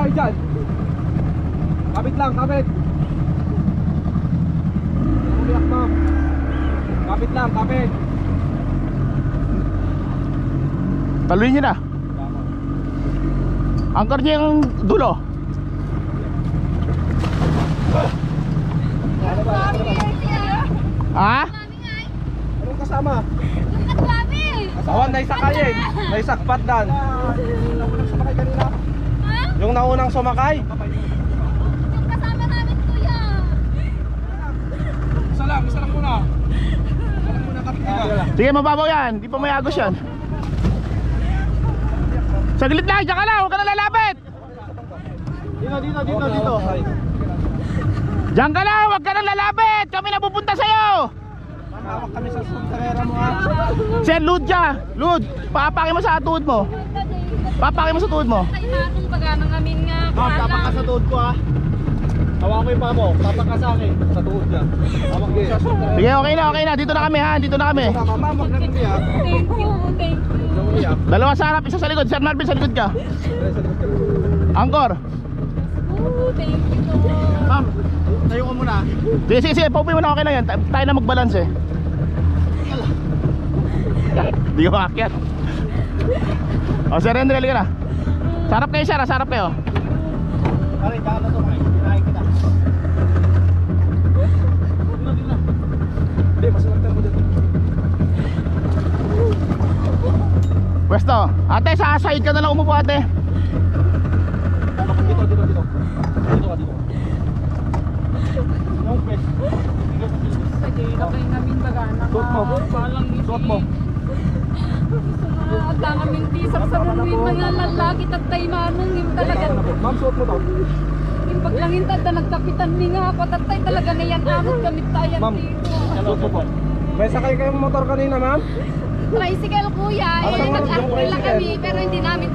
kayo dyan. Kapit lang, kapit. Umiyak, ma'am. Kapit lang, kapit. Taluin nyo na. Angkor niya yung dulo. Ha? Anong kasama? Asawan, naisakayin. Naisakpat dan. Yung naunang sumakay kanina. Yung naunang sumakay. Yung kasama namin, kuya. Isa lang muna. Isa lang muna, kapit lang. Sige, mababaw yan. Di pa may agos yan. Saglit lang, diyan ka lang. Huwag ka na lalapit. Dito. Diyan ka lang, huwag ka na lalapit. Kami na pupunta sa'yo. Hawak kami sa karera mo, ha. Sir, load ka. Load. Papakin mo sa tuhod mo. Papakin mo sa tuhod mo. Ay, anong baga ng amin nga. Ma'am, tapak ka sa tuhod ko, ha. Hawak mo yung paa mo. Tapak ka sa akin. Sa tuhod niya. Hawak mo sa karera. Sige, okay na. Dito na kami ha. Dito na kami. Ma'am, wag na umiyak. Thank you. Huwag umiyak. Dalawa sa harap, isa sa likod. Sir Marvin, sa likod ka. Angkor. Thank you. Ma'am, tayo ka muna. Sige. Paupi mo na, okay lang yan. Tayo na mag-balance eh. Di ko maakyat. O, Sir Henry, halika na. Sarap kayo, sir. Sarap kayo. Pare, dyan na to. Kinahin kita. Hindi, masalagtan mo dito. Pwesto. Ate, sa side ka na lang umupo, ate. Dito. Dito ka. Yung pes. Suot mo. At ang aming tisar sa rumin mga lalaki tatay manong yung talaga. Ma'am, suot mo daw. Yung paglangintad na nagkapitan mi nga ako tatay talaga na yan amot gamit tayan Ma'am, dito. suot mo po. May sakay kayong motor kanina, ma'am? Tricycle kuya, Ano eh, naman yung nag-arkoy lang tricycle? kami pero hindi namin